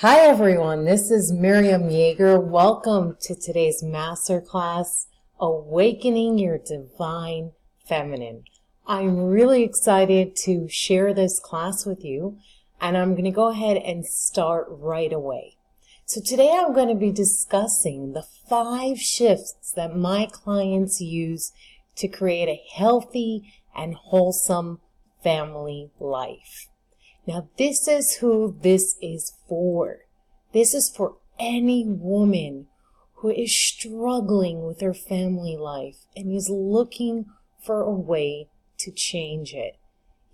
Hi everyone, this is Miriam Yeager. Welcome to today's masterclass, Awakening Your Divine Feminine. I'm really excited to share this class with you, and I'm going to go ahead and start right away. So today I'm going to be discussing the 5 shifts that my clients use to create a healthy and wholesome family life. Now, this is who this is for. This is for any woman who is struggling with her family life and is looking for a way to change it.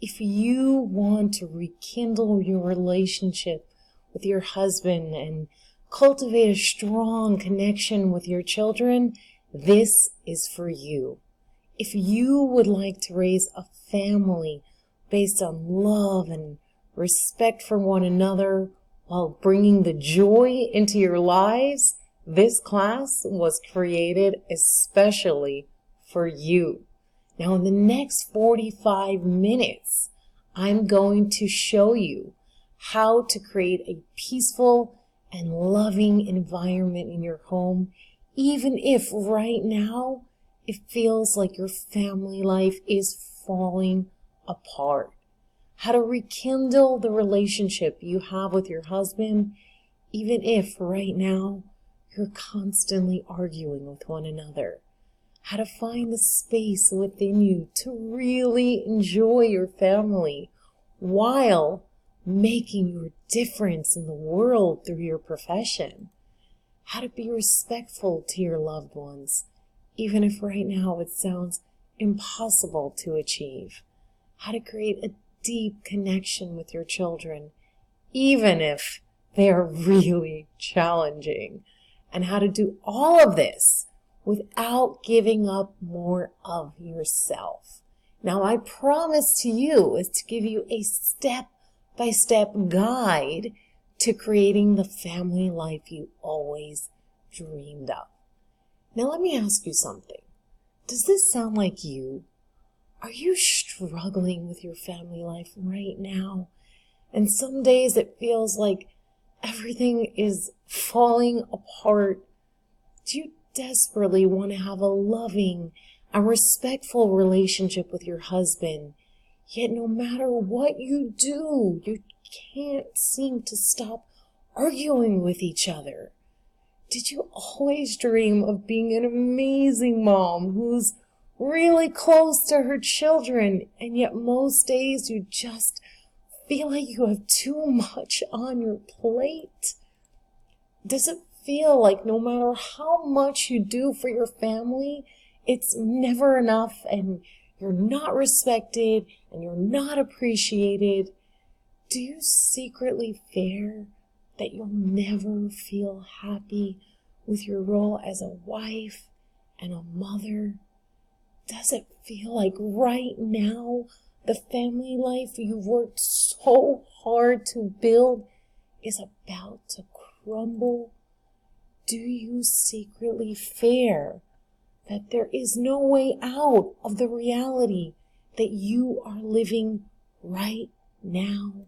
If you want to rekindle your relationship with your husband and cultivate a strong connection with your children, this is for you. If you would like to raise a family based on love and respect for one another while bringing the joy into your lives, this class was created especially for you. Now, in the next 45 minutes, I'm going to show you how to create a peaceful and loving environment in your home, even if right now it feels like your family life is falling apart. How to rekindle the relationship you have with your husband, even if right now you're constantly arguing with one another. How to find the space within you to really enjoy your family while making your difference in the world through your profession. How to be respectful to your loved ones, even if right now it sounds impossible to achieve. How to create a deep connection with your children, even if they are really challenging, and how to do all of this without giving up more of yourself. Now, my promise to you is to give you a step-by-step guide to creating the family life you always dreamed of. Now, let me ask you something. Does this sound like you? Are you struggling with your family life right now? And some days it feels like everything is falling apart. Do you desperately want to have a loving and respectful relationship with your husband? Yet no matter what you do, you can't seem to stop arguing with each other. Did you always dream of being an amazing mom who's really close to her children, and yet most days you just feel like you have too much on your plate? Does it feel like no matter how much you do for your family, it's never enough and you're not respected and you're not appreciated? Do you secretly fear that you'll never feel happy with your role as a wife and a mother? Does it feel like right now the family life you've worked so hard to build is about to crumble? Do you secretly fear that there is no way out of the reality that you are living right now?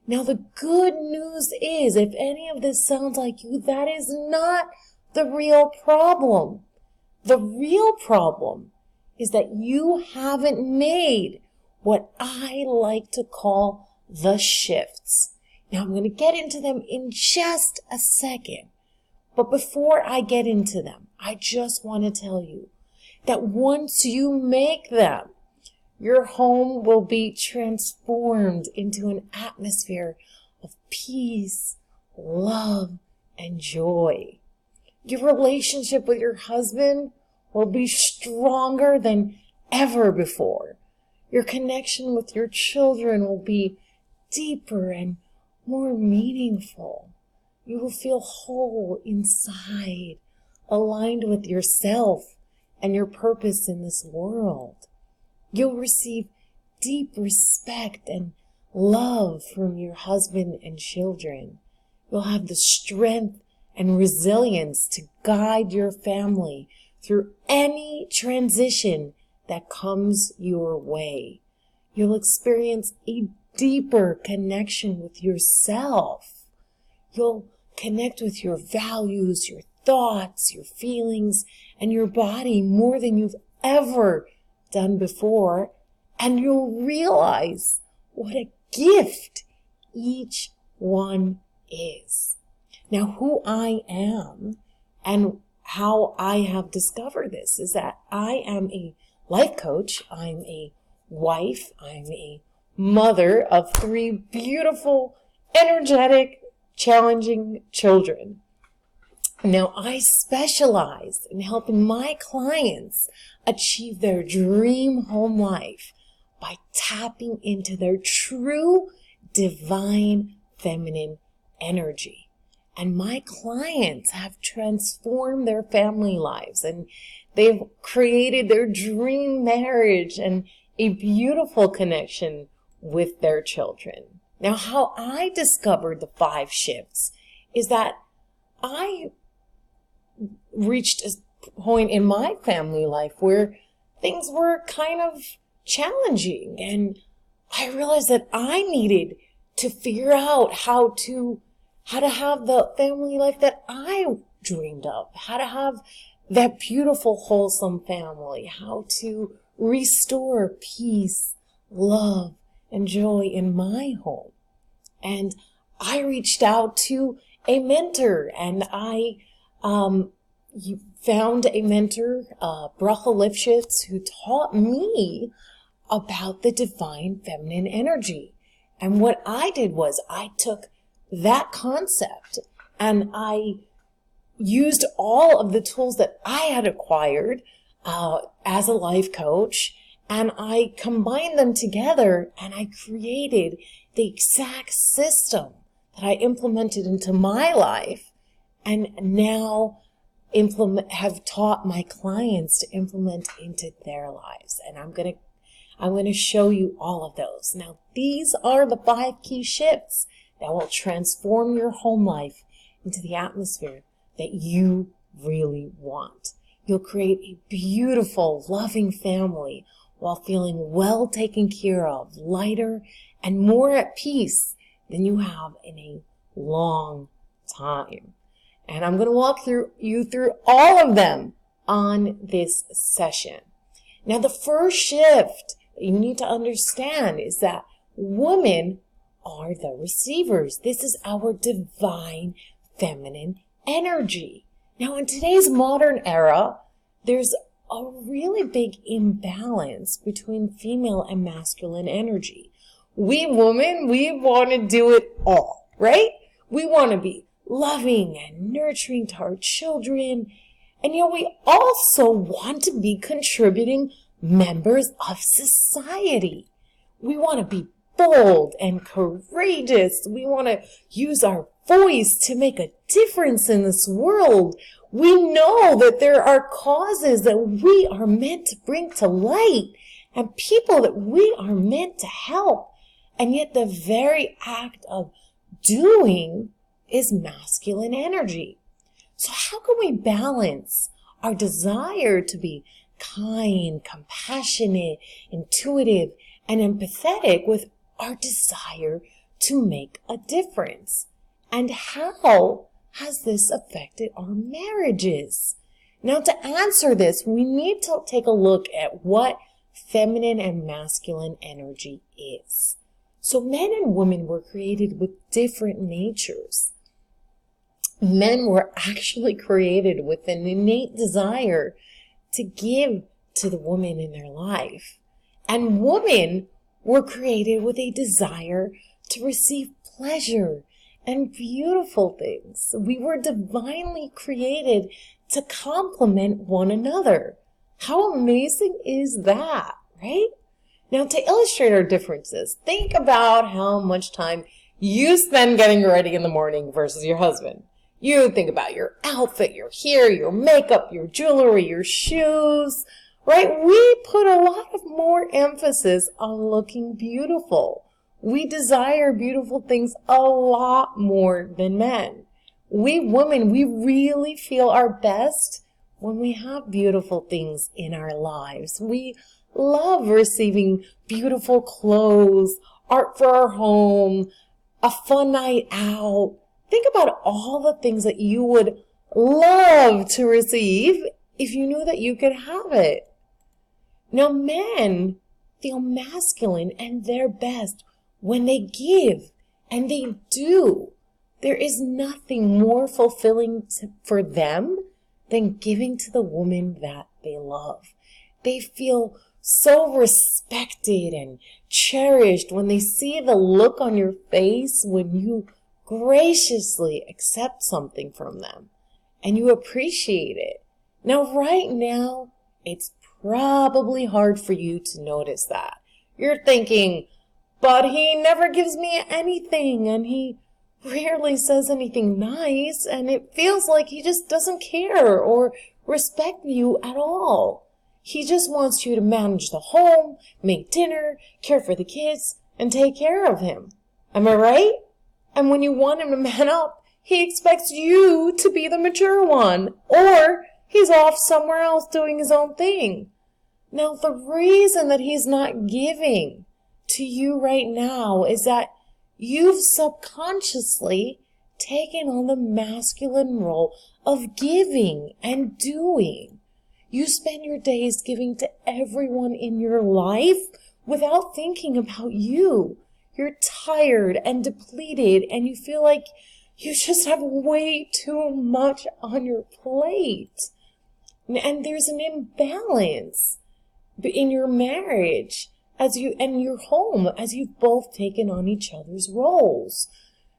Now, the good news is, if any of this sounds like you, that is not the real problem. The real problem is that you haven't made what I like to call the shifts. Now, I'm going to get into them in just a second. But before I get into them, I just want to tell you that once you make them, your home will be transformed into an atmosphere of peace, love, and joy. Your relationship with your husband will be stronger than ever before. Your connection with your children will be deeper and more meaningful. You will feel whole inside, aligned with yourself and your purpose in this world. You'll receive deep respect and love from your husband and children. You'll have the strength and resilience to guide your family through any transition that comes your way. You'll experience a deeper connection with yourself. You'll connect with your values, your thoughts, your feelings, and your body more than you've ever done before. And you'll realize what a gift each one is. Now, who I am and how I have discovered this is that I am a life coach. I'm a wife. I'm a mother of 3 beautiful, energetic, challenging children. Now, I specialize in helping my clients achieve their dream home life by tapping into their true divine feminine energy. And my clients have transformed their family lives, and they've created their dream marriage and a beautiful connection with their children. Now, how I discovered the 5 shifts is that I reached a point in my family life where things were kind of challenging, and I realized that I needed to figure out how to have the family life that I dreamed of, how to have that beautiful, wholesome family, how to restore peace, love, and joy in my home. And I reached out to a mentor, and I found a mentor, Bracha Lifshitz, who taught me about the divine feminine energy. And what I did was I took that concept and I used all of the tools that I had acquired as a life coach, and I combined them together, and I created the exact system that I implemented into my life, and now have taught my clients to implement into their lives. And I'm going to show you all of those. Now, these are the 5 key shifts that will transform your home life into the atmosphere that you really want. You'll create a beautiful, loving family while feeling well taken care of, lighter, and more at peace than you have in a long time. And I'm going to walk you through all of them on this session. Now, the first shift that you need to understand is that women are the receivers. This is our divine feminine energy. Now, in today's modern era, there's a really big imbalance between female and masculine energy. We women, we want to do it all, right? We want to be loving and nurturing to our children. And yet we also want to be contributing members of society. We want to be bold and courageous. We want to use our voice to make a difference in this world. We know that there are causes that we are meant to bring to light and people that we are meant to help. And yet the very act of doing is masculine energy. So how can we balance our desire to be kind, compassionate, intuitive, and empathetic with our desire to make a difference? And how has this affected our marriages? Now, to answer this, we need to take a look at what feminine and masculine energy is. So men and women were created with different natures. Men were actually created with an innate desire to give to the woman in their life. And women were created with a desire to receive pleasure and beautiful things. We were divinely created to complement one another. How amazing is that, right? Now, to illustrate our differences, think about how much time you spend getting ready in the morning versus your husband. You think about your outfit, your hair, your makeup, your jewelry, your shoes, right? We put a lot of more emphasis on looking beautiful. We desire beautiful things a lot more than men. We women, we really feel our best when we have beautiful things in our lives. We love receiving beautiful clothes, art for our home, a fun night out, Think about all the things that you would love to receive if you knew that you could have it. Now, men feel masculine and their best when they give, and they do. There is nothing more fulfilling for them than giving to the woman that they love. They feel so respected and cherished when they see the look on your face when you graciously accept something from them and you appreciate it. Now, right now, it's probably hard for you to notice that. You're thinking, but he never gives me anything and he rarely says anything nice and it feels like he just doesn't care or respect you at all. He just wants you to manage the home, make dinner, care for the kids, and take care of him. Am I right? And when you want him to man up, he expects you to be the mature one, or he's off somewhere else doing his own thing. Now, the reason that he's not giving to you right now is that you've subconsciously taken on the masculine role of giving and doing. You spend your days giving to everyone in your life without thinking about you. You're tired and depleted and you feel like you just have way too much on your plate. And there's an imbalance in your marriage and your home as you've both taken on each other's roles.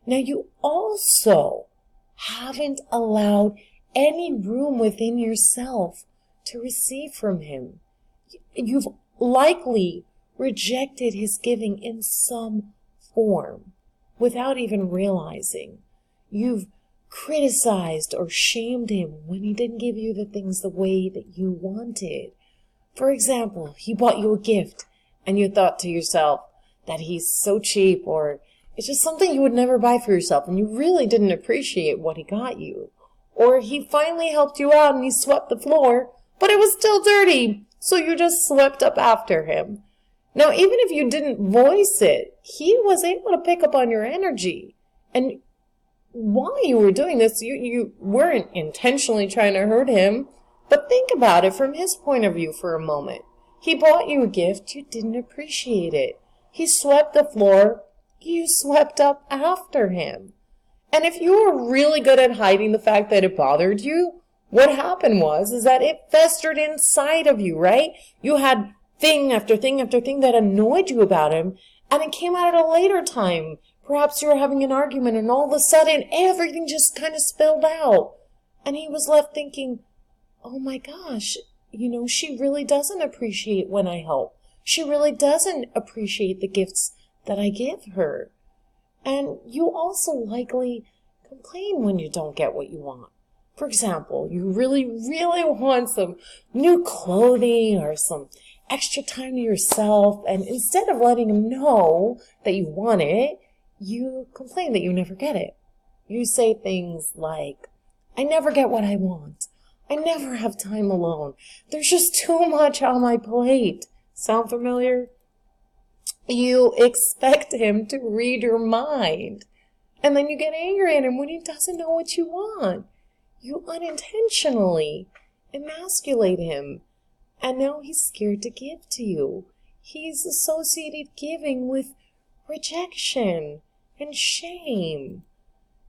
Now, you also haven't allowed any room within yourself to receive from him. You've likely rejected his giving in some form without even realizing. You've criticized or shamed him when he didn't give you the things the way that you wanted. For example, he bought you a gift and you thought to yourself that he's so cheap, or it's just something you would never buy for yourself and you really didn't appreciate what he got you. Or he finally helped you out and he swept the floor, but it was still dirty, so you just swept up after him. Now, even if you didn't voice it, he was able to pick up on your energy. And while you were doing this, you weren't intentionally trying to hurt him, but think about it from his point of view for a moment. He bought you a gift, you didn't appreciate it. He swept the floor, you swept up after him. And if you were really good at hiding the fact that it bothered you, what happened is that it festered inside of you, right? You had thing after thing after thing that annoyed you about him, and it came out at a later time. Perhaps you were having an argument, and all of a sudden, everything just kind of spilled out. And he was left thinking, oh my gosh, she really doesn't appreciate when I help. She really doesn't appreciate the gifts that I give her. And you also likely complain when you don't get what you want. For example, you really, really want some new clothing or some extra time to yourself, and instead of letting him know that you want it, you complain that you never get it. You say things like, I never get what I want. I never have time alone. There's just too much on my plate. Sound familiar? You expect him to read your mind, and then you get angry at him when he doesn't know what you want. You unintentionally emasculate him, and now he's scared to give to you. He's associated giving with rejection and shame.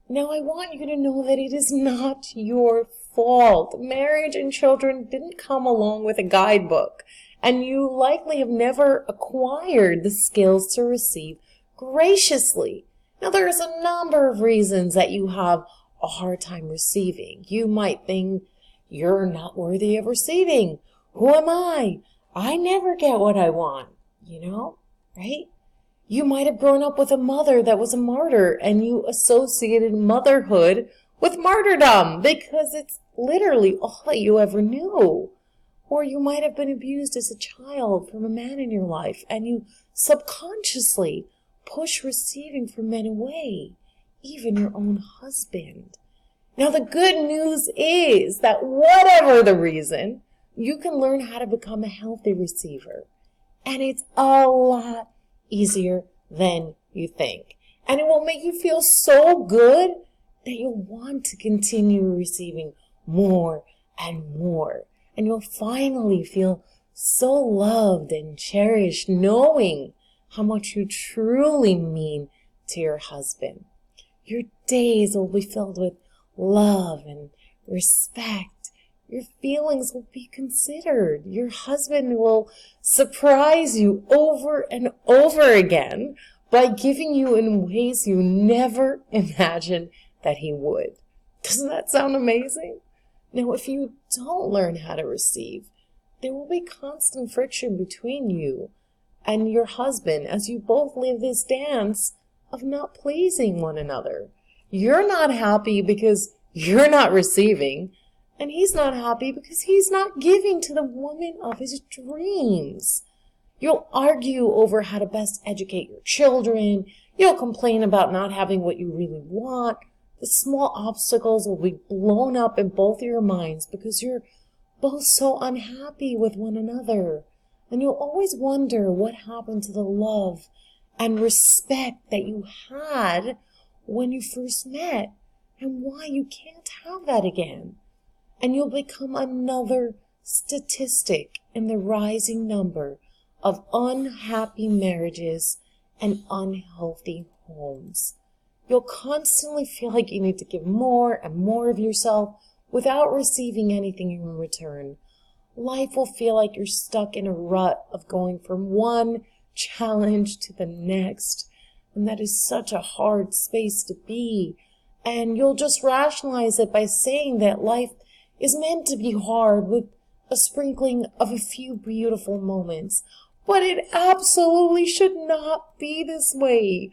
Now, I want you to know that it is not your fault. Marriage and children didn't come along with a guidebook, and you likely have never acquired the skills to receive graciously. Now, there's a number of reasons that you have a hard time receiving. You might think you're not worthy of receiving. Who am I? I never get what I want, right? You might have grown up with a mother that was a martyr and you associated motherhood with martyrdom because it's literally all that you ever knew. Or you might have been abused as a child from a man in your life and you subconsciously push receiving from men away, even your own husband. Now, the good news is that whatever the reason, you can learn how to become a healthy receiver. And it's a lot easier than you think. And it will make you feel so good that you'll want to continue receiving more and more. And you'll finally feel so loved and cherished, knowing how much you truly mean to your husband. Your days will be filled with love and respect. Your feelings will be considered. Your husband will surprise you over and over again by giving you in ways you never imagined that he would. Doesn't that sound amazing? Now, if you don't learn how to receive, there will be constant friction between you and your husband as you both live this dance of not pleasing one another. You're not happy because you're not receiving, and he's not happy because he's not giving to the woman of his dreams. You'll argue over how to best educate your children. You'll complain about not having what you really want. The small obstacles will be blown up in both of your minds because you're both so unhappy with one another. And you'll always wonder what happened to the love and respect that you had when you first met and why you can't have that again. And you'll become another statistic in the rising number of unhappy marriages and unhealthy homes. You'll constantly feel like you need to give more and more of yourself without receiving anything in return. Life will feel like you're stuck in a rut of going from one challenge to the next. And that is such a hard space to be. And you'll just rationalize it by saying that life is meant to be hard with a sprinkling of a few beautiful moments. But it absolutely should not be this way.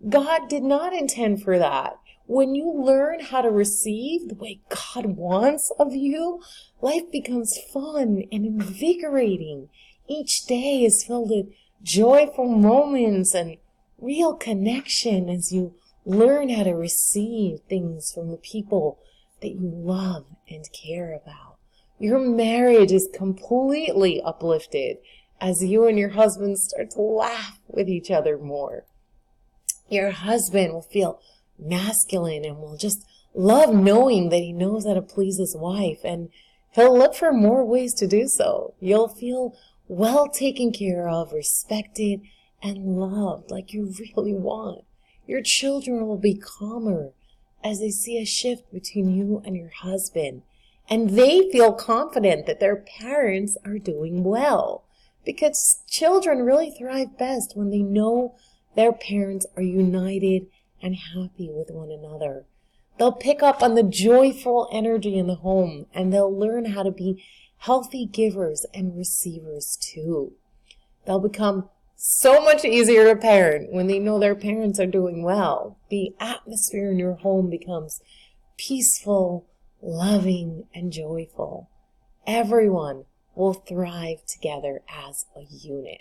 God did not intend for that. When you learn how to receive the way God wants of you, life becomes fun and invigorating. Each day is filled with joyful moments and real connection as you learn how to receive things from the people that you love and care about. Your marriage is completely uplifted as you and your husband start to laugh with each other more. Your husband will feel masculine and will just love knowing that he knows how to please his wife, and he'll look for more ways to do so. You'll feel well taken care of, respected, and loved like you really want. Your children will be calmer as they see a shift between you and your husband, and they feel confident that their parents are doing well, because children really thrive best when they know their parents are united and happy with one another. They'll pick up on the joyful energy in the home, and they'll learn how to be healthy givers and receivers too. They'll become so much easier to parent when they know their parents are doing well. The atmosphere in your home becomes peaceful, loving, and joyful. Everyone will thrive together as a unit.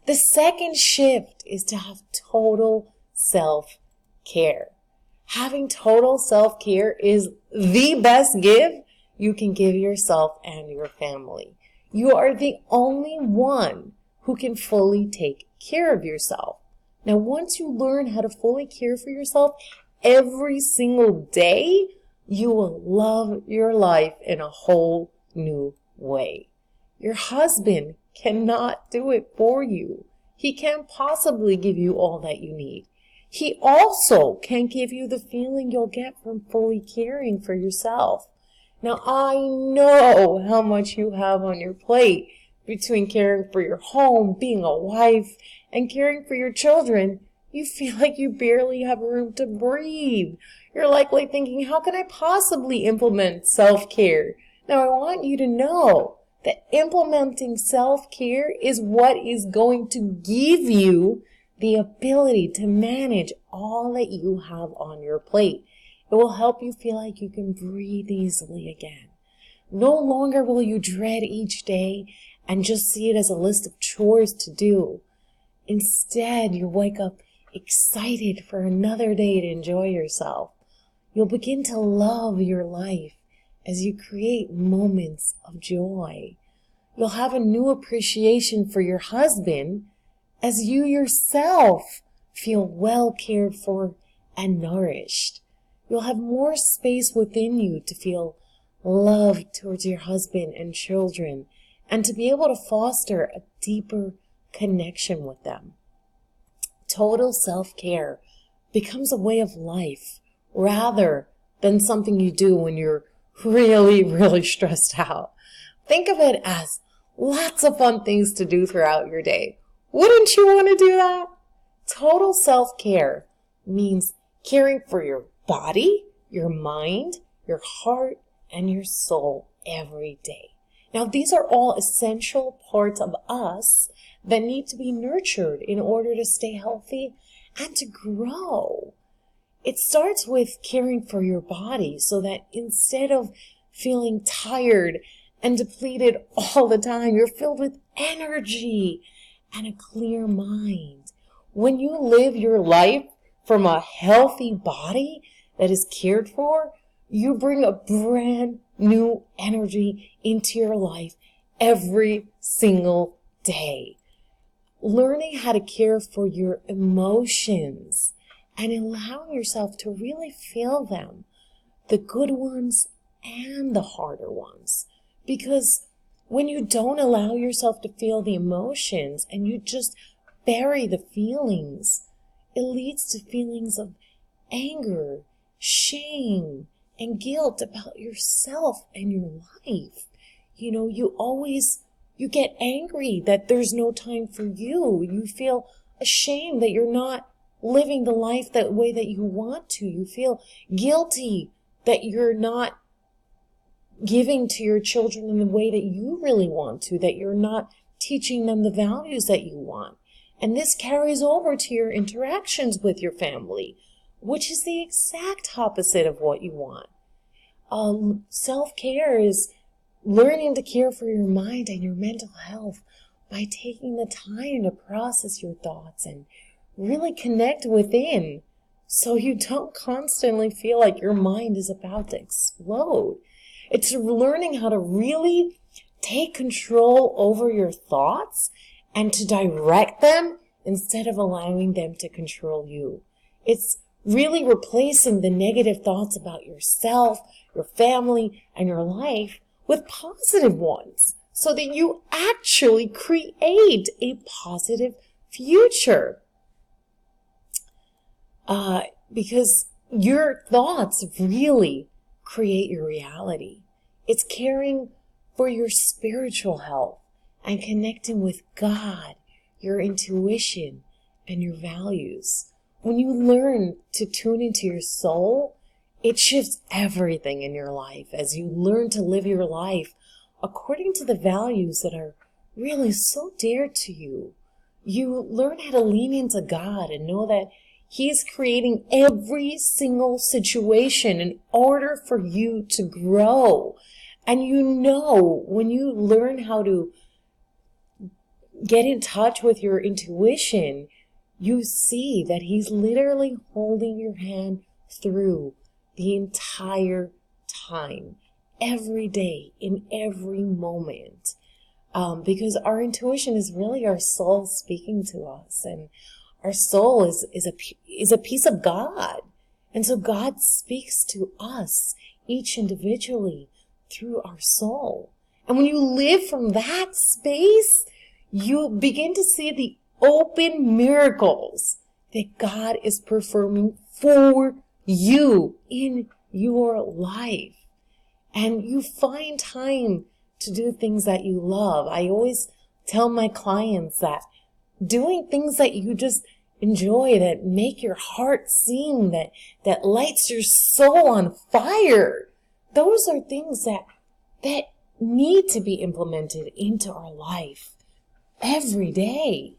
The second shift is to have total self-care. Having total self-care is the best gift you can give yourself and your family. You are the only one who can fully take care of yourself. Now, once you learn how to fully care for yourself every single day, you will love your life in a whole new way. Your husband cannot do it for you. He can't possibly give you all that you need. He also can't give you the feeling you'll get from fully caring for yourself. Now, I know how much you have on your plate between caring for your home, being a wife, and caring for your children. You feel like you barely have room to breathe. You're likely thinking, how can I possibly implement self-care? Now, I want you to know that implementing self-care is what is going to give you the ability to manage all that you have on your plate. It will help you feel like you can breathe easily again. No longer will you dread each day and just see it as a list of chores to do. Instead, you wake up excited for another day to enjoy yourself. You'll begin to love your life as you create moments of joy. You'll have a new appreciation for your husband as you yourself feel well cared for and nourished. You'll have more space within you to feel love towards your husband and children, and to be able to foster a deeper connection with them. Total self-care becomes a way of life rather than something you do when you're really, really stressed out. Think of it as lots of fun things to do throughout your day. Wouldn't you want to do that? Total self-care means caring for your body, your mind, your heart, and your soul every day. Now, these are all essential parts of us that need to be nurtured in order to stay healthy and to grow. It starts with caring for your body so that instead of feeling tired and depleted all the time, you're filled with energy and a clear mind. When you live your life from a healthy body that is cared for, you bring a brand new energy into your life every single day. Learning how to care for your emotions and allowing yourself to really feel them, the good ones and the harder ones. Because when you don't allow yourself to feel the emotions and you just bury the feelings, it leads to feelings of anger, shame, and guilt about yourself and your life. You know, you get angry that there's no time for you. You feel ashamed that you're not living the life that way that you want to. You feel guilty that you're not giving to your children in the way that you really want to, that you're not teaching them the values that you want. And this carries over to your interactions with your family, which is the exact opposite of what you want. Self-care is learning to care for your mind and your mental health by taking the time to process your thoughts and really connect within so you don't constantly feel like your mind is about to explode. It's learning how to really take control over your thoughts and to direct them instead of allowing them to control you. It's really replacing the negative thoughts about yourself, your family, and your life with positive ones so that you actually create a positive future. Because your thoughts really create your reality. It's caring for your spiritual health and connecting with God, your intuition, and your values. When you learn to tune into your soul, it shifts everything in your life as you learn to live your life according to the values that are really so dear to you. You learn how to lean into God and know that He is creating every single situation in order for you to grow. And you know, when you learn how to get in touch with your intuition, you see that He's literally holding your hand through the entire time, every day, in every moment. Because our intuition is really our soul speaking to us, and our soul is a piece of God. And so God speaks to us, each individually, through our soul. And when you live from that space, you begin to see the open miracles that God is performing for you in your life. And you find time to do things that you love. I always tell my clients that doing things that you just enjoy, that make your heart sing, that lights your soul on fire, those are things that need to be implemented into our life every day.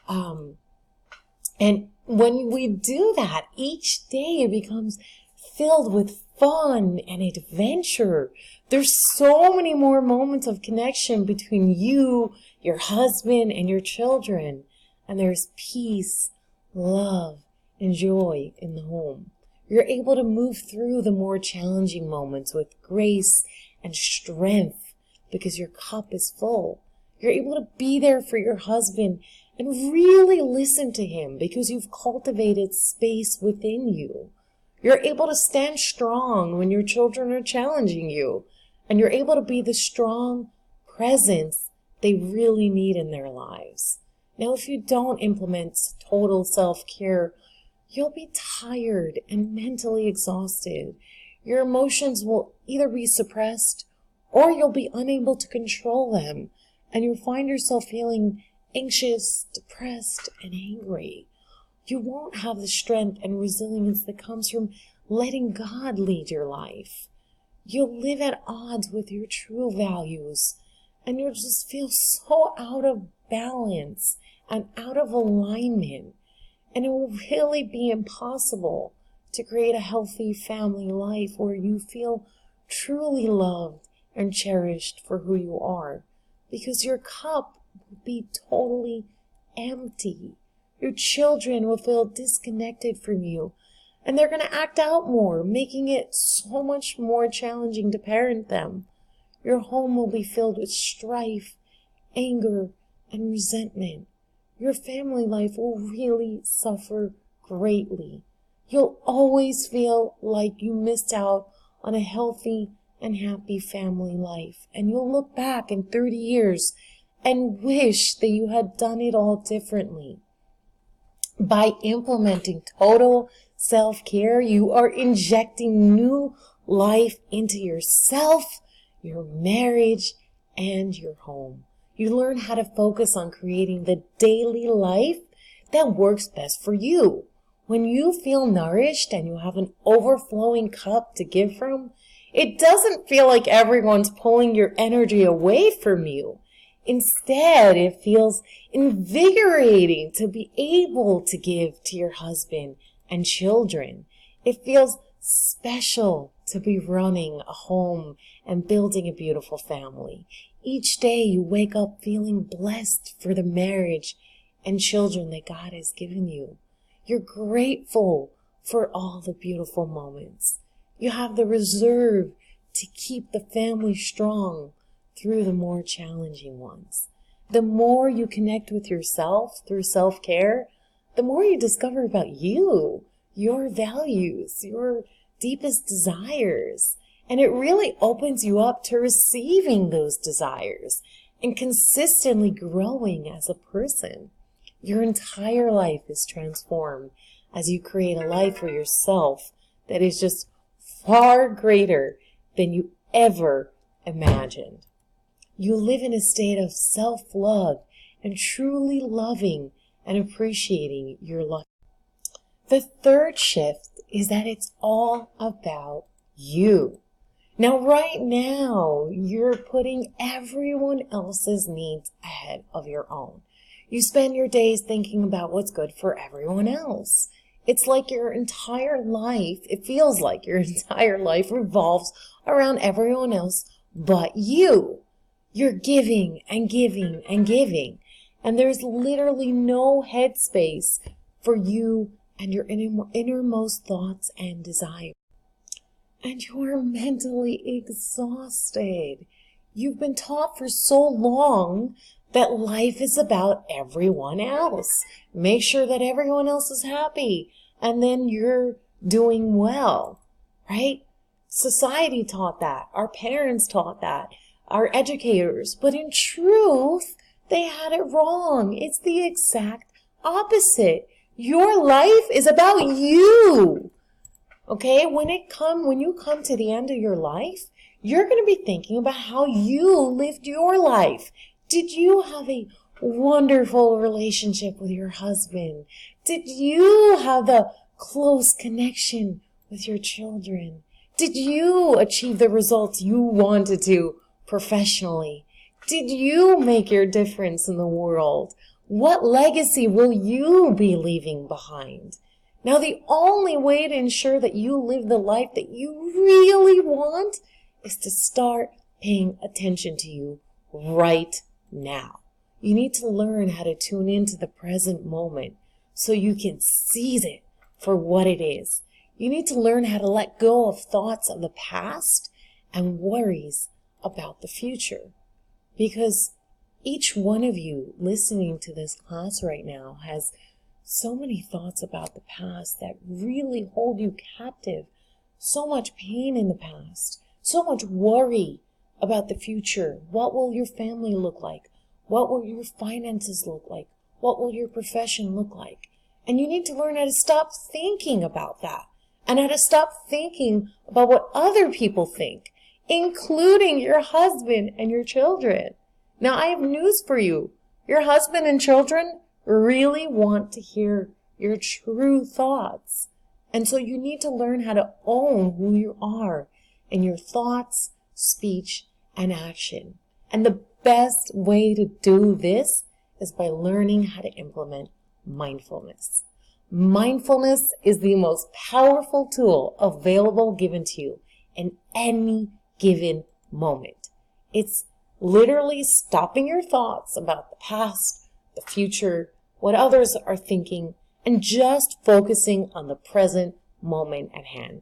And when we do that, each day it becomes filled with fun and adventure. There's so many more moments of connection between you, your husband, and your children. And there's peace, love, and joy in the home. You're able to move through the more challenging moments with grace and strength because your cup is full. You're able to be there for your husband and really listen to him because you've cultivated space within you. You're able to stand strong when your children are challenging you, and you're able to be the strong presence they really need in their lives. Now, if you don't implement total self-care, you'll be tired and mentally exhausted. Your emotions will either be suppressed or you'll be unable to control them, and you'll find yourself feeling anxious, depressed, and angry. You won't have the strength and resilience that comes from letting God lead your life. You'll live at odds with your true values, and you'll just feel so out of balance and out of alignment. And it will really be impossible to create a healthy family life where you feel truly loved and cherished for who you are, because your cup will be totally empty. Your children will feel disconnected from you, and they're going to act out more, making it so much more challenging to parent them. Your home will be filled with strife, anger, and resentment. Your family life will really suffer greatly. You'll always feel like you missed out on a healthy and happy family life, and you'll look back in 30 years and wish that you had done it all differently. By implementing total self-care, you are injecting new life into yourself, your marriage, and your home. You learn how to focus on creating the daily life that works best for you. When you feel nourished and you have an overflowing cup to give from, it doesn't feel like everyone's pulling your energy away from you. Instead, it feels invigorating to be able to give to your husband and children. It feels special to be running a home and building a beautiful family. Each day you wake up feeling blessed for the marriage and children that God has given you. You're grateful for all the beautiful moments. You have the reserve to keep the family strong through the more challenging ones. The more you connect with yourself through self-care, the more you discover about you, your values, your deepest desires. And it really opens you up to receiving those desires and consistently growing as a person. Your entire life is transformed as you create a life for yourself that is just far greater than you ever imagined. You live in a state of self-love and truly loving and appreciating your life. The third shift is that it's all about you. Now, right now, you're putting everyone else's needs ahead of your own. You spend your days thinking about what's good for everyone else. It's like your entire life, it feels like your entire life revolves around everyone else but you. You're giving and giving and giving, and there's literally no headspace for you and your innermost thoughts and desires. And you're mentally exhausted. You've been taught for so long that life is about everyone else. Make sure that everyone else is happy, and then you're doing well, right? Society taught that. Our parents taught that. Our educators. But in truth, they had it wrong. It's the exact opposite. Your life is about you. Okay? When you come to the end of your life, you're going to be thinking about how you lived your life. Did you have a wonderful relationship with your husband? Did you have the close connection with your children? Did you achieve the results you wanted to professionally? Did you make your difference in the world? What legacy will you be leaving behind? Now, the only way to ensure that you live the life that you really want is to start paying attention to you right now. You need to learn how to tune into the present moment so you can seize it for what it is. You need to learn how to let go of thoughts of the past and worries about the future. Because each one of you listening to this class right now has so many thoughts about the past that really hold you captive, so much pain in the past, so much worry about the future. What will your family look like? What will your finances look like? What will your profession look like? And you need to learn how to stop thinking about that and how to stop thinking about what other people think, including your husband and your children. Now, I have news for you. Your husband and children really want to hear your true thoughts. And so you need to learn how to own who you are in your thoughts, speech, and action. And the best way to do this is by learning how to implement mindfulness. Mindfulness is the most powerful tool available given to you in any given moment. It's literally stopping your thoughts about the past, the future, what others are thinking, and just focusing on the present moment at hand.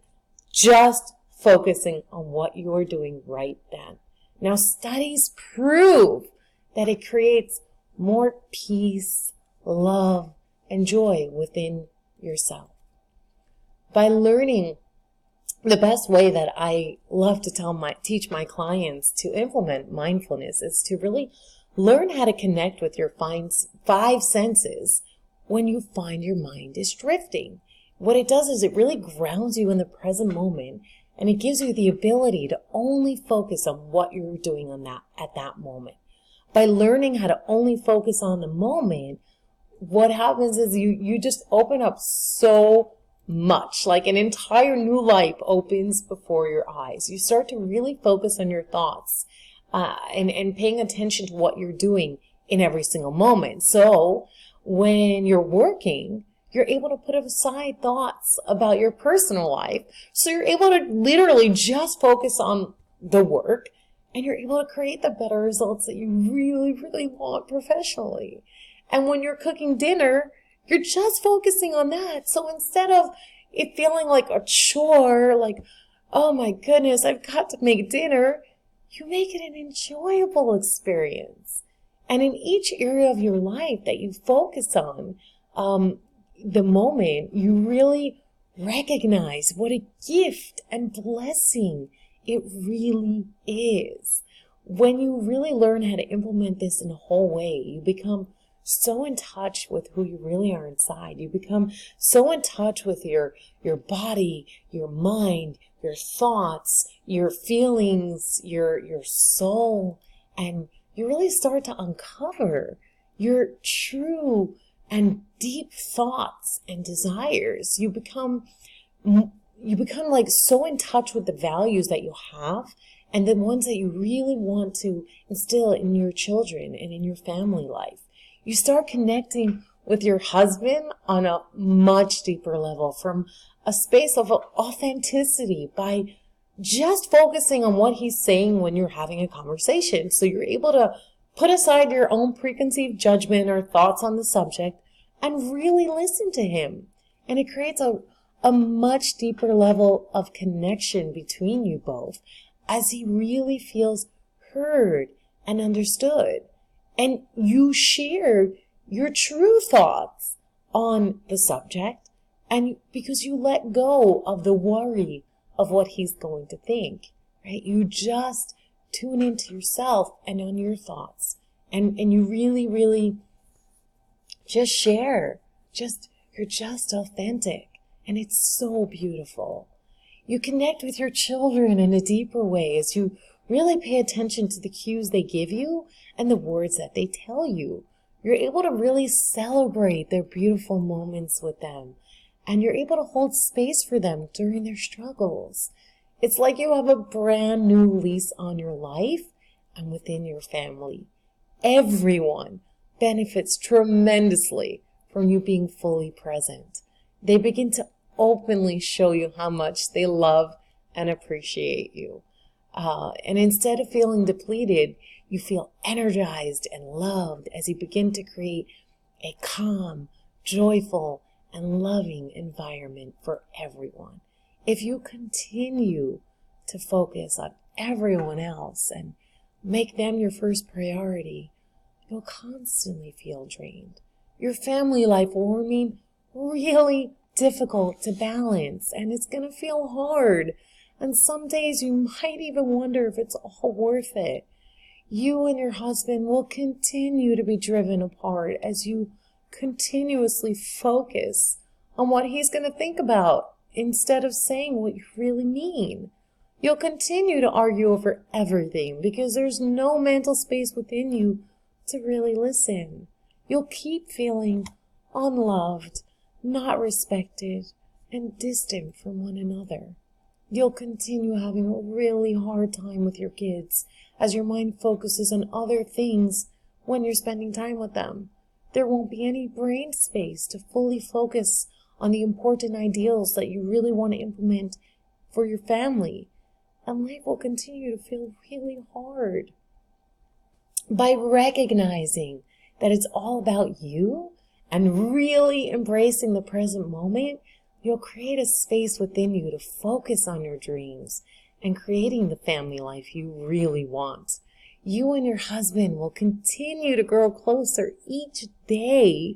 Just focusing on what you are doing right then. Now, studies prove that it creates more peace, love, and joy within yourself. By learning, the best way that I love to teach my clients to implement mindfulness is to really learn how to connect with your five senses when you find your mind is drifting. What it does is it really grounds you in the present moment, and it gives you the ability to only focus on what you're doing at that moment. By learning how to only focus on the moment, what happens is you just open up so much, like an entire new life opens before your eyes. You start to really focus on your thoughts and paying attention to what you're doing in every single moment. So when you're working, you're able to put aside thoughts about your personal life. So you're able to literally just focus on the work, and you're able to create the better results that you really, really want professionally. And when you're cooking dinner, you're just focusing on that. So instead of it feeling like a chore, like, oh my goodness, I've got to make dinner, you make it an enjoyable experience. And in each area of your life that you focus on, the moment, you really recognize what a gift and blessing it really is. When you really learn how to implement this in a whole way, you become so in touch with who you really are inside. You become so in touch with your body, your mind, your thoughts, your feelings, your soul, and you really start to uncover your true and deep thoughts and desires. You become like so in touch with the values that you have and the ones that you really want to instill in your children and in your family life. You start connecting with your husband on a much deeper level, from a space of authenticity, by just focusing on what he's saying when you're having a conversation. So you're able to put aside your own preconceived judgment or thoughts on the subject and really listen to him. And it creates a much deeper level of connection between you both, as he really feels heard and understood. And you share your true thoughts on the subject, and because you let go of the worry of what he's going to think, right? You just tune into yourself and on your thoughts, and you really, really just share. You're just authentic, and it's so beautiful. You connect with your children in a deeper way as you really pay attention to the cues they give you and the words that they tell you. You're able to really celebrate their beautiful moments with them, and you're able to hold space for them during their struggles. It's like you have a brand new lease on your life and within your family. Everyone benefits tremendously from you being fully present. They begin to openly show you how much they love and appreciate you. And instead of feeling depleted, you feel energized and loved as you begin to create a calm, joyful, and loving environment for everyone. If you continue to focus on everyone else and make them your first priority, you'll constantly feel drained. Your family life will remain really difficult to balance, and it's going to feel hard. And some days you might even wonder if it's all worth it. You and your husband will continue to be driven apart as you continuously focus on what he's going to think about instead of saying what you really mean. You'll continue to argue over everything because there's no mental space within you to really listen. You'll keep feeling unloved, not respected, and distant from one another. You'll continue having a really hard time with your kids as your mind focuses on other things when you're spending time with them. There won't be any brain space to fully focus on the important ideals that you really want to implement for your family. And life will continue to feel really hard. By recognizing that it's all about you and really embracing the present moment, you'll create a space within you to focus on your dreams and creating the family life you really want. You and your husband will continue to grow closer each day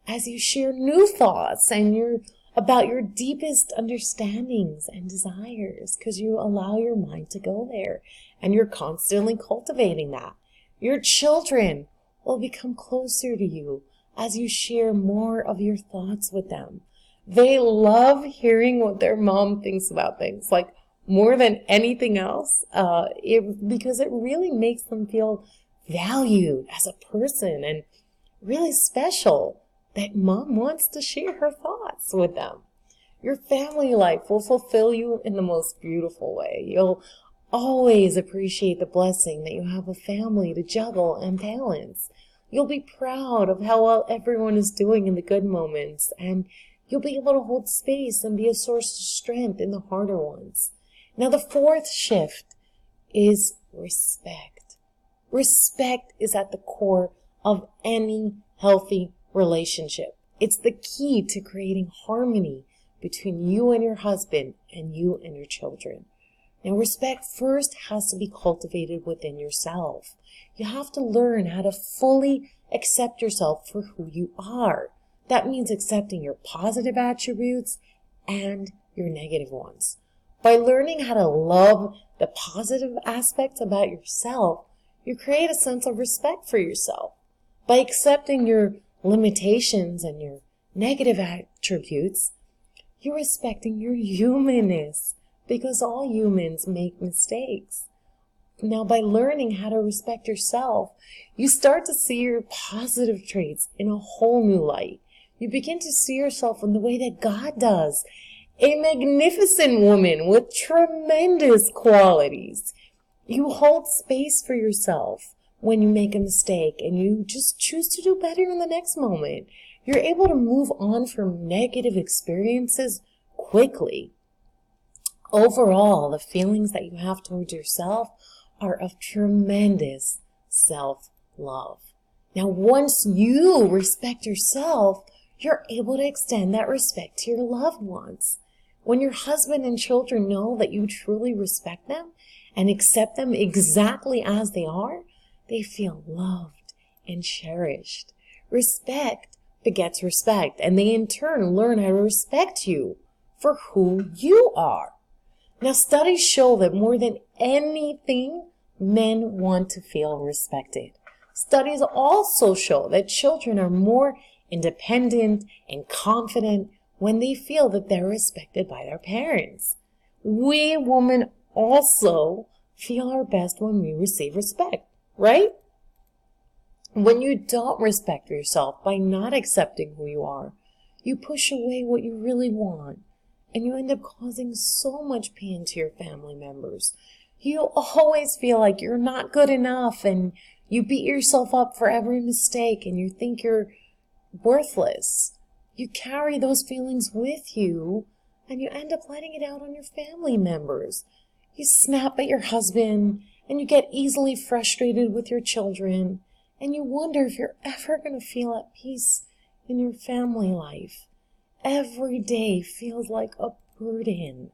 as you share new thoughts and about your deepest understandings and desires, because you allow your mind to go there and you're constantly cultivating that. Your children will become closer to you as you share more of your thoughts with them. They love hearing what their mom thinks about things, like more than anything else, because it really makes them feel valued as a person and really special that mom wants to share her thoughts with them. Your family life will fulfill you in the most beautiful way. You'll always appreciate the blessing that you have a family to juggle and balance. You'll be proud of how well everyone is doing in the good moments, and you'll be able to hold space and be a source of strength in the harder ones. Now, the fourth shift is respect. Respect is at the core of any healthy relationship. It's the key to creating harmony between you and your husband and you and your children. Now, respect first has to be cultivated within yourself. You have to learn how to fully accept yourself for who you are. That means accepting your positive attributes and your negative ones. By learning how to love the positive aspects about yourself, you create a sense of respect for yourself. By accepting your limitations and your negative attributes, you're respecting your humanness, because all humans make mistakes. Now, by learning how to respect yourself, you start to see your positive traits in a whole new light. You begin to see yourself in the way that God does, a magnificent woman with tremendous qualities. You hold space for yourself when you make a mistake, and you just choose to do better in the next moment. You're able to move on from negative experiences quickly. Overall, the feelings that you have towards yourself are of tremendous self-love. Now, once you respect yourself, you're able to extend that respect to your loved ones. When your husband and children know that you truly respect them and accept them exactly as they are, they feel loved and cherished. Respect begets respect, and they in turn learn how to respect you for who you are. Now, studies show that more than anything, men want to feel respected. Studies also show that children are more independent and confident when they feel that they're respected by their parents. We women also feel our best when we receive respect, right? When you don't respect yourself by not accepting who you are, you push away what you really want, and you end up causing so much pain to your family members. You always feel like you're not good enough, and you beat yourself up for every mistake, and you think you're worthless. You carry those feelings with you, and you end up letting it out on your family members. You snap at your husband, and you get easily frustrated with your children, and you wonder if you're ever going to feel at peace in your family life. Every day feels like a burden.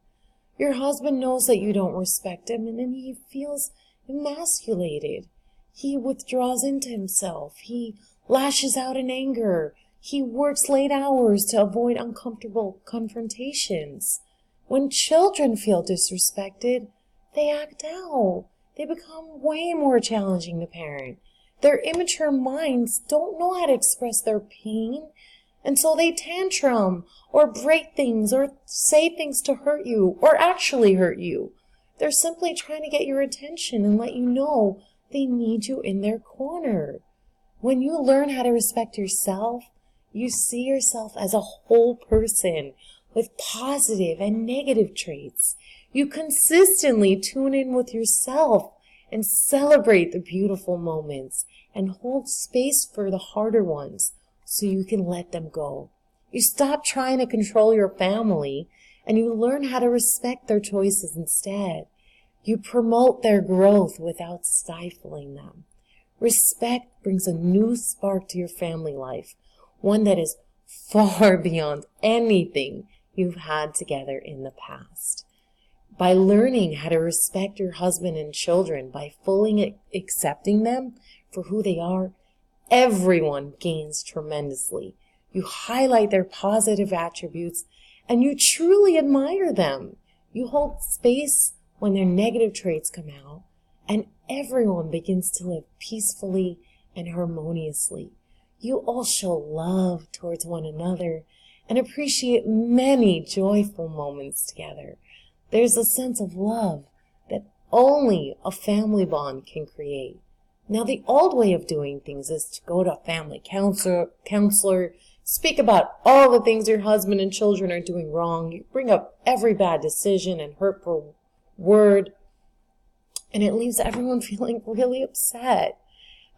Your husband knows that you don't respect him, and then he feels emasculated. He withdraws into himself. He lashes out in anger. He works late hours to avoid uncomfortable confrontations. When children feel disrespected, they act out. They become way more challenging to parent. Their immature minds don't know how to express their pain, and so they tantrum or break things or say things to hurt you or actually hurt you. They're simply trying to get your attention and let you know they need you in their corner. When you learn how to respect yourself, you see yourself as a whole person with positive and negative traits. You consistently tune in with yourself and celebrate the beautiful moments and hold space for the harder ones so you can let them go. You stop trying to control your family and you learn how to respect their choices instead. You promote their growth without stifling them. Respect brings a new spark to your family life, one that is far beyond anything you've had together in the past. By learning how to respect your husband and children, by fully accepting them for who they are, everyone gains tremendously. You highlight their positive attributes and you truly admire them. You hold space when their negative traits come out, and everyone begins to live peacefully and harmoniously. You all show love towards one another and appreciate many joyful moments together. There's a sense of love that only a family bond can create. Now, the old way of doing things is to go to a family counselor, speak about all the things your husband and children are doing wrong. You bring up every bad decision and hurtful word, and it leaves everyone feeling really upset.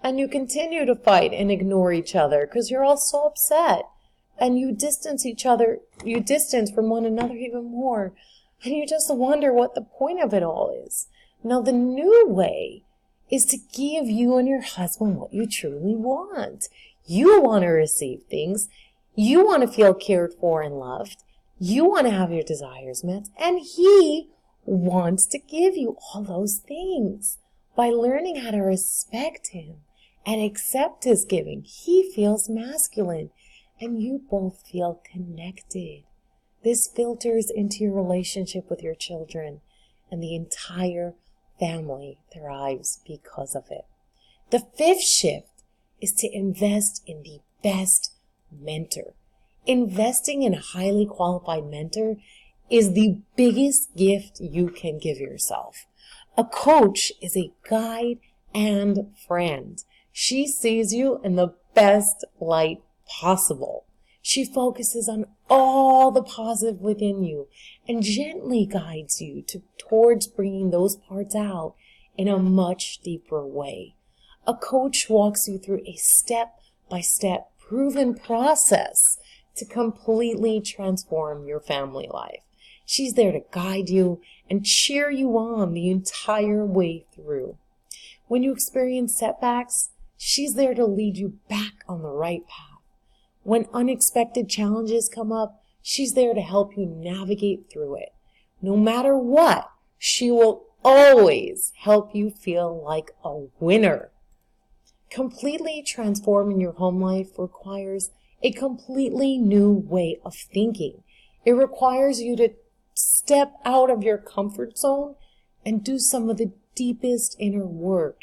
And you continue to fight and ignore each other because you're all so upset. And you distance from one another even more. And you just wonder what the point of it all is. Now, the new way is to give you and your husband what you truly want. You want to receive things. You want to feel cared for and loved. You want to have your desires met. And he wants to give you all those things. By learning how to respect him and accept his giving, he feels masculine and you both feel connected. This filters into your relationship with your children, and the entire family thrives because of it. The fifth shift is to invest in the best mentor. Investing in a highly qualified mentor is the biggest gift you can give yourself. A coach is a guide and friend. She sees you in the best light possible. She focuses on all the positive within you and gently guides you towards bringing those parts out in a much deeper way. A coach walks you through a step-by-step proven process to completely transform your family life. She's there to guide you and cheer you on the entire way through. When you experience setbacks, she's there to lead you back on the right path. When unexpected challenges come up, she's there to help you navigate through it. No matter what, she will always help you feel like a winner. Completely transforming your home life requires a completely new way of thinking. It requires you to step out of your comfort zone and do some of the deepest inner work.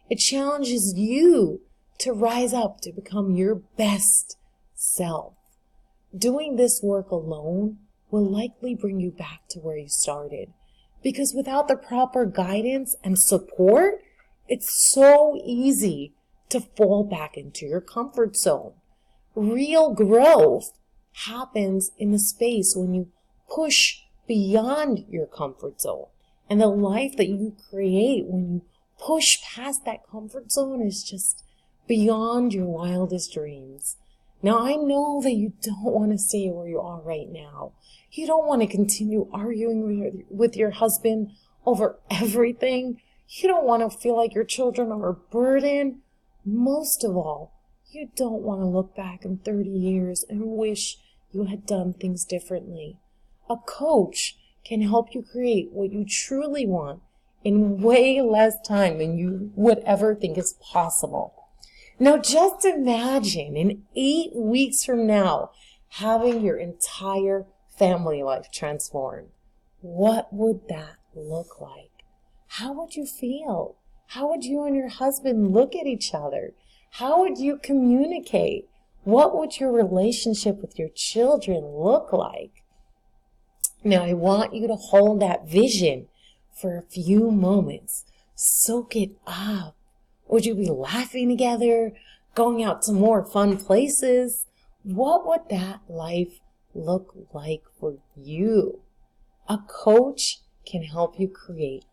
It challenges you to rise up to become your best self. Doing this work alone will likely bring you back to where you started, because without the proper guidance and support, it's so easy to fall back into your comfort zone. Real growth happens in the space when you push beyond your comfort zone, and the life that you create when you push past that comfort zone is just beyond your wildest dreams. Now, I know that you don't want to stay where you are right now. You don't want to continue arguing with your husband over everything. You don't want to feel like your children are a burden. Most of all, you don't want to look back in 30 years and wish you had done things differently. A coach can help you create what you truly want in way less time than you would ever think is possible. Now just imagine in 8 weeks from now, having your entire family life transformed. What would that look like? How would you feel? How would you and your husband look at each other? How would you communicate? What would your relationship with your children look like? Now, I want you to hold that vision for a few moments. Soak it up. Would you be laughing together, going out to more fun places? What would that life look like for you? A coach can help you create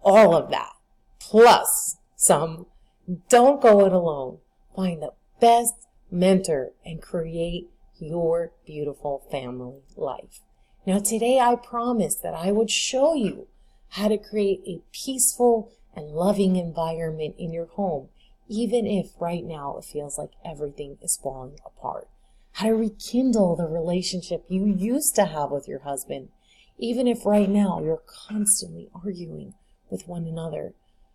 all of that, plus some. Don't go it alone. Find the best mentor and create your beautiful family life. Now today I promised that I would show you how to create a peaceful and loving environment in your home, even if right now it feels like everything is falling apart. How to rekindle the relationship you used to have with your husband, even if right now you're constantly arguing with one another.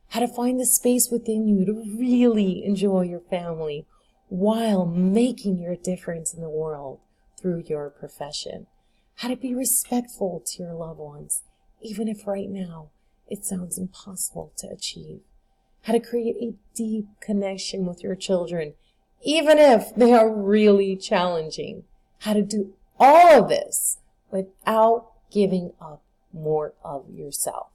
How to find the space within you to really enjoy your family while making your difference in the world through your profession. How to be respectful to your loved ones, even if right now it sounds impossible to achieve. How to create a deep connection with your children, even if they are really challenging. How to do all of this without giving up more of yourself.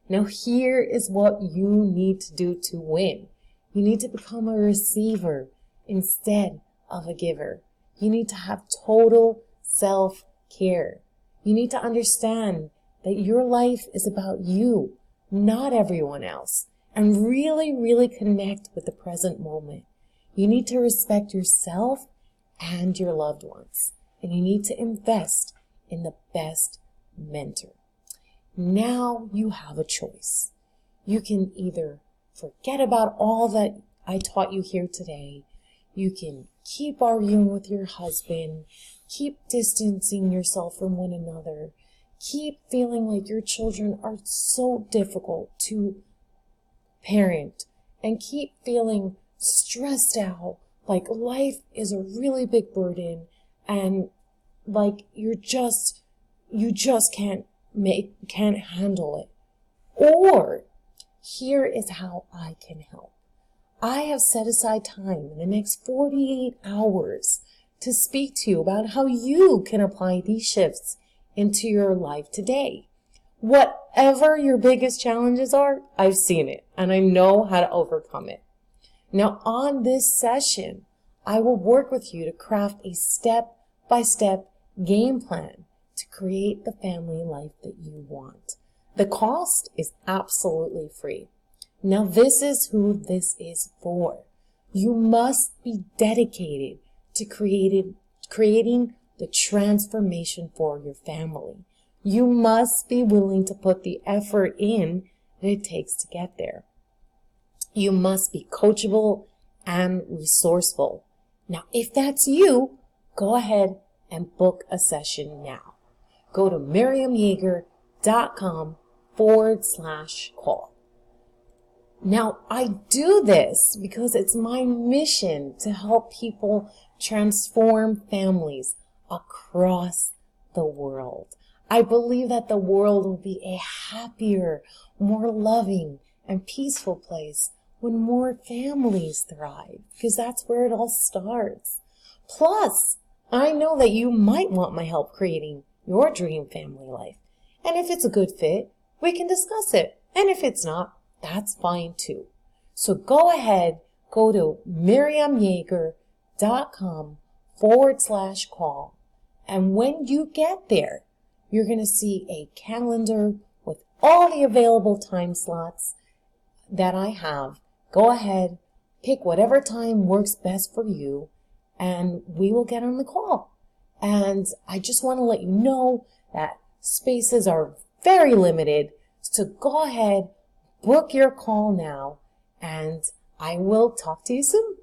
Now here is what you need to do to win. You need to become a receiver instead of a giver. You need to have total self-care. You need to understand that your life is about you, not everyone else, and really, really connect with the present moment. You need to respect yourself and your loved ones, and you need to invest in the best mentor. Now you have a choice. You can either forget about all that I taught you here today. You can keep arguing with your husband, keep distancing yourself from one another, keep feeling like your children are so difficult to parent, and keep feeling stressed out, like life is a really big burden, and like you just can't handle it. Or here is how I can help. I have set aside time in the next 48 hours to speak to you about how you can apply these shifts into your life today. Whatever your biggest challenges are, I've seen it and I know how to overcome it. Now on this session, I will work with you to craft a step-by-step game plan to create the family life that you want. The cost is absolutely free. Now this is who this is for. You must be dedicated to creating the transformation for your family. You must be willing to put the effort in that it takes to get there. You must be coachable and resourceful. Now, if that's you, go ahead and book a session now. Go to miriamyeager.com/call. Now, I do this because it's my mission to help people transform families across the world. I believe that the world will be a happier, more loving, and peaceful place when more families thrive, because that's where it all starts. Plus, I know that you might want my help creating your dream family life. And if it's a good fit, we can discuss it. And if it's not, that's fine too. So go ahead, go to miriamyeager.com/call. And when you get there, you're going to see a calendar with all the available time slots that I have. Go ahead, pick whatever time works best for you, and we will get on the call. And I just want to let you know that spaces are very limited, so go ahead, book your call now, and I will talk to you soon.